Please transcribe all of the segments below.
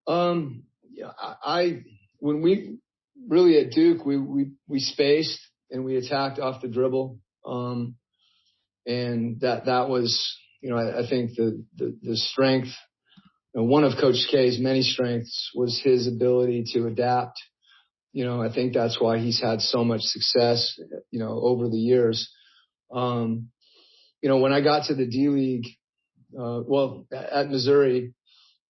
Yeah, when we really at Duke, we spaced and we attacked off the dribble. And that was, I think the strength, one of Coach K's many strengths was his ability to adapt. I think that's why he's had so much success, over the years. When I got to the D League, at Missouri,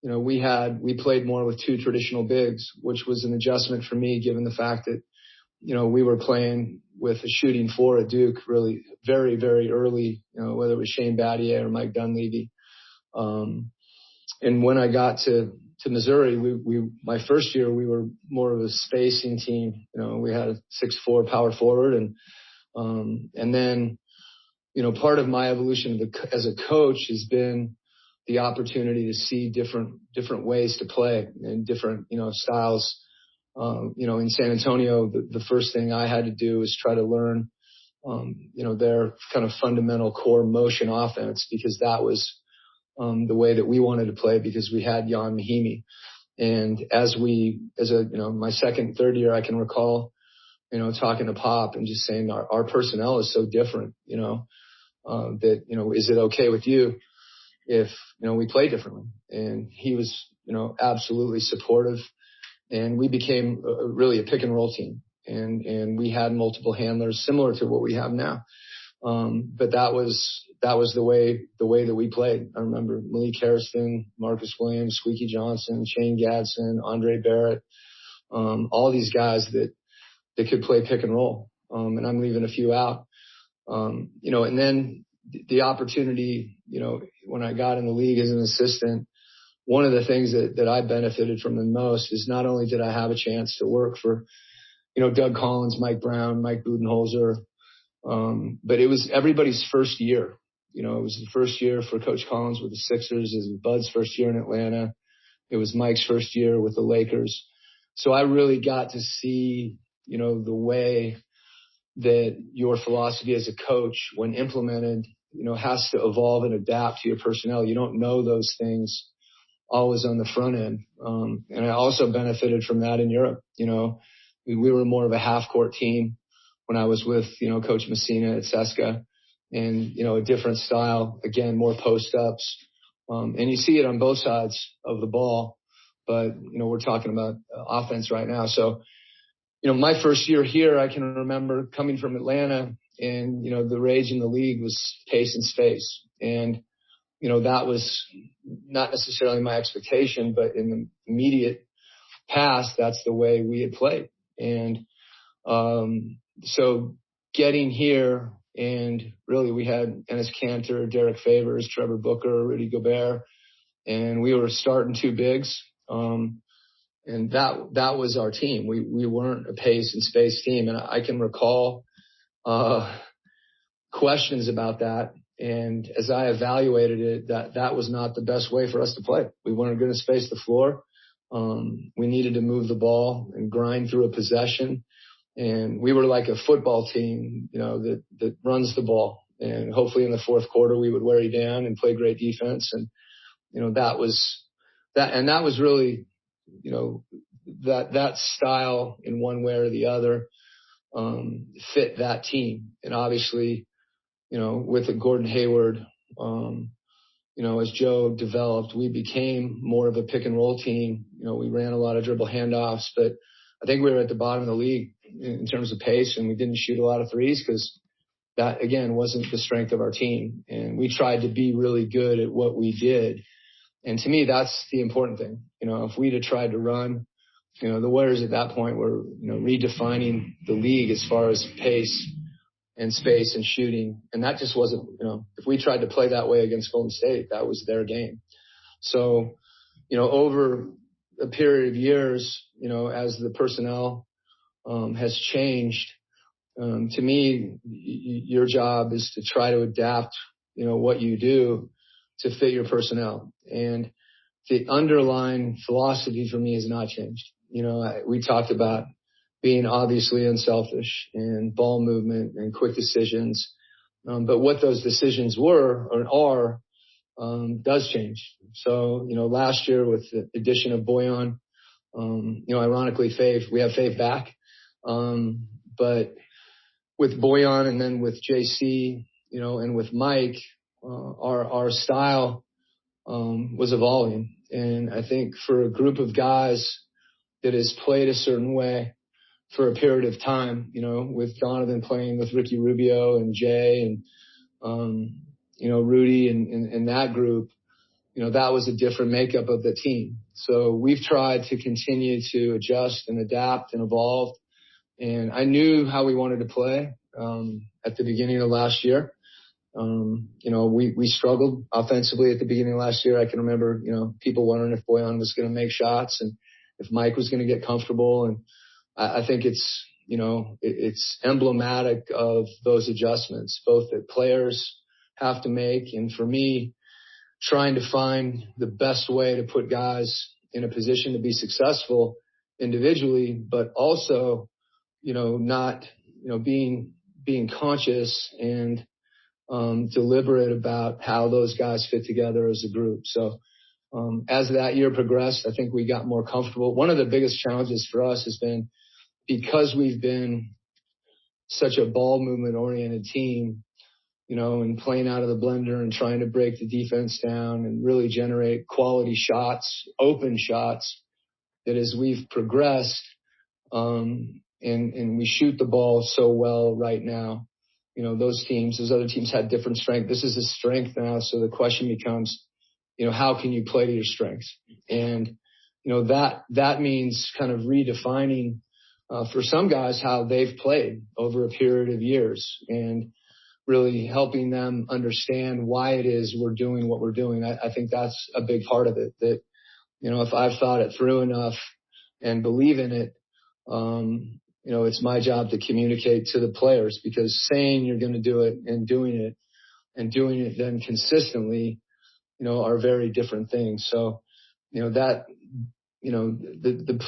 we played more with two traditional bigs, which was an adjustment for me, given the fact that, we were playing with a shooting four at Duke really very, very early, whether it was Shane Battier or Mike Dunleavy. And when I got to Missouri, my first year, we were more of a spacing team. We had a 6'4" power forward. And then, part of my evolution as a coach has been the opportunity to see different ways to play and different, styles. In San Antonio, the first thing I had to do was try to learn, their kind of fundamental core motion offense, because that was the way that we wanted to play, because we had Jan Mahimi. And my second, third year, I can recall, talking to Pop and just saying our personnel is so different, that, is it okay with you if, we play differently? And he was, absolutely supportive. And we became really a pick and roll team. And we had multiple handlers similar to what we have now. But that was the way that we played. I remember Malik Harrison, Marcus Williams, Squeaky Johnson, Shane Gadsden, Andre Barrett, all these guys that could play pick and roll. And I'm leaving a few out. And then the opportunity, when I got in the league as an assistant, one of the things that I benefited from the most is not only did I have a chance to work for, Doug Collins, Mike Brown, Mike Budenholzer, but it was everybody's first year. It was the first year for Coach Collins with the Sixers. It was Bud's first year in Atlanta. It was Mike's first year with the Lakers. So I really got to see, the way that your philosophy as a coach, when implemented, has to evolve and adapt to your personnel. You don't know those things always on the front end. And I also benefited from that in Europe. We were more of a half-court team when I was with, Coach Messina at CSKA, and, a different style, again, more post-ups. And you see it on both sides of the ball, but, we're talking about offense right now. So, my first year here, I can remember coming from Atlanta, and, the rage in the league was pace and space. And, that was not necessarily my expectation, but in the immediate past, that's the way we had played. And so getting here, and really we had Enes Kanter, Derek Favors, Trevor Booker, Rudy Gobert, and we were starting two bigs. And that was our team. We weren't a pace and space team. And I can recall questions about that. And as I evaluated it, that was not the best way for us to play. We weren't going to space the floor. We needed to move the ball and grind through a possession. And we were like a football team, that runs the ball. And hopefully in the fourth quarter, we would wear you down and play great defense. And, that was that. And that was really, that style in one way or the other, fit that team. And obviously, with Gordon Hayward, as Joe developed, we became more of a pick and roll team. We ran a lot of dribble handoffs, but I think we were at the bottom of the league in terms of pace, and we didn't shoot a lot of threes because that, again, wasn't the strength of our team. And we tried to be really good at what we did. And to me, that's the important thing. If we'd have tried to run, the Warriors at that point were, redefining the league as far as pace and space and shooting. And that just wasn't, if we tried to play that way against Golden State, that was their game. So, over a period of years, as the personnel has changed, to me, your job is to try to adapt, what you do to fit your personnel. And the underlying philosophy for me has not changed. We talked about being obviously unselfish and ball movement and quick decisions. But what those decisions were or are does change. So, last year with the addition of Boyan, ironically, we have Fave back. But with Boyan and then with JC, and with Mike, our style, was evolving. And I think for a group of guys that has played a certain way for a period of time, with Donovan playing with Ricky Rubio and Jay and, Rudy and that group, that was a different makeup of the team. So we've tried to continue to adjust and adapt and evolve. And I knew how we wanted to play at the beginning of last year. We struggled offensively at the beginning of last year. I can remember, people wondering if Boyan was going to make shots and if Mike was going to get comfortable. And I think it's emblematic of those adjustments, both that players have to make. And for me, trying to find the best way to put guys in a position to be successful individually, but also, not, being conscious and deliberate about how those guys fit together as a group. So as that year progressed, I think we got more comfortable. One of the biggest challenges for us has been, because we've been such a ball movement oriented team, and playing out of the blender and trying to break the defense down and really generate quality shots, open shots, that as we've progressed, and we shoot the ball so well right now, those other teams had different strength. This is a strength now. So the question becomes, how can you play to your strengths? And, that means kind of redefining, for some guys, how they've played over a period of years and really helping them understand why it is we're doing what we're doing. I think that's a big part of it, that, if I've thought it through enough and believe in it, it's my job to communicate to the players, because saying you're going to do it and doing it then consistently, are very different things. So, the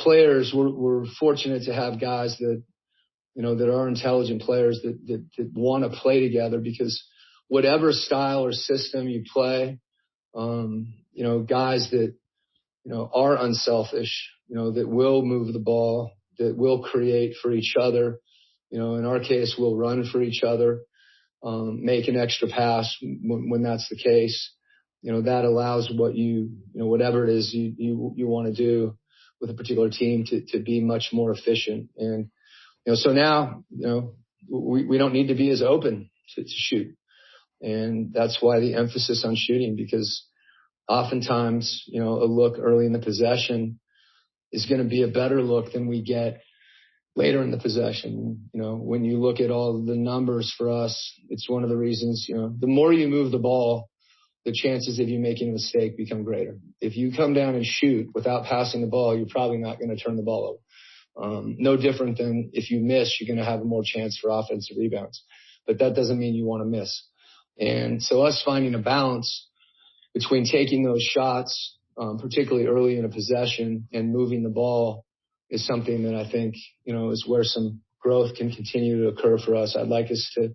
players, we're fortunate to have guys that, that are intelligent players that want to play together, because whatever style or system you play, guys that, are unselfish, that will move the ball, that will create for each other, in our case, will run for each other, make an extra pass when that's the case, that allows whatever it is you want to do with a particular team to be much more efficient. And, so now, we don't need to be as open to shoot. And that's why the emphasis on shooting, because oftentimes, a look early in the possession is going to be a better look than we get later in the possession. When you look at all the numbers for us, it's one of the reasons, the more you move the ball, the chances of you making a mistake become greater. If you come down and shoot without passing the ball, you're probably not going to turn the ball over. No different than if you miss, you're going to have more chance for offensive rebounds. But that doesn't mean you want to miss. And so us finding a balance between taking those shots, particularly early in a possession, and moving the ball is something that I think, is where some growth can continue to occur for us. I'd like us to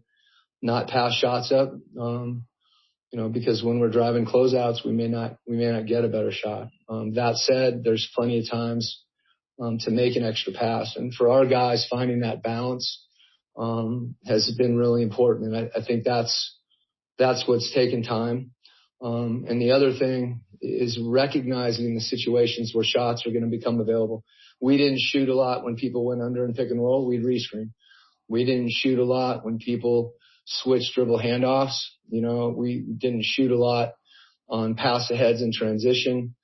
not pass shots up, because when we're driving closeouts, we may not get a better shot. That said, there's plenty of times to make an extra pass. And for our guys, finding that balance has been really important. And I think that's what's taken time. And the other thing is recognizing the situations where shots are going to become available. We didn't shoot a lot when people went under and pick and roll. We'd rescreen. We didn't shoot a lot when people switched dribble handoffs. We didn't shoot a lot on pass aheads in transition.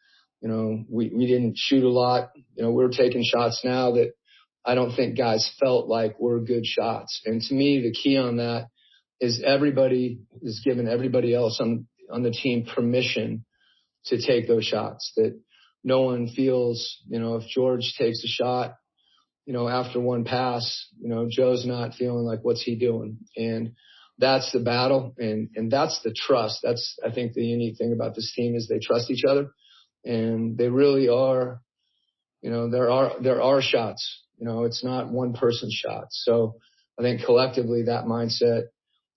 We didn't shoot a lot. We're taking shots now that I don't think guys felt like were good shots. And to me, the key on that is everybody is giving everybody else on the team permission to take those shots, that no one feels, if George takes a shot, after one pass, Joe's not feeling like, what's he doing? And that's the battle. And that's the trust. That's, I think, the unique thing about this team is they trust each other, and they really are, there are shots, it's not one person's shots. So I think collectively that mindset,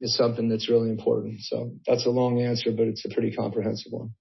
is something that's really important. So that's a long answer, but it's a pretty comprehensive one.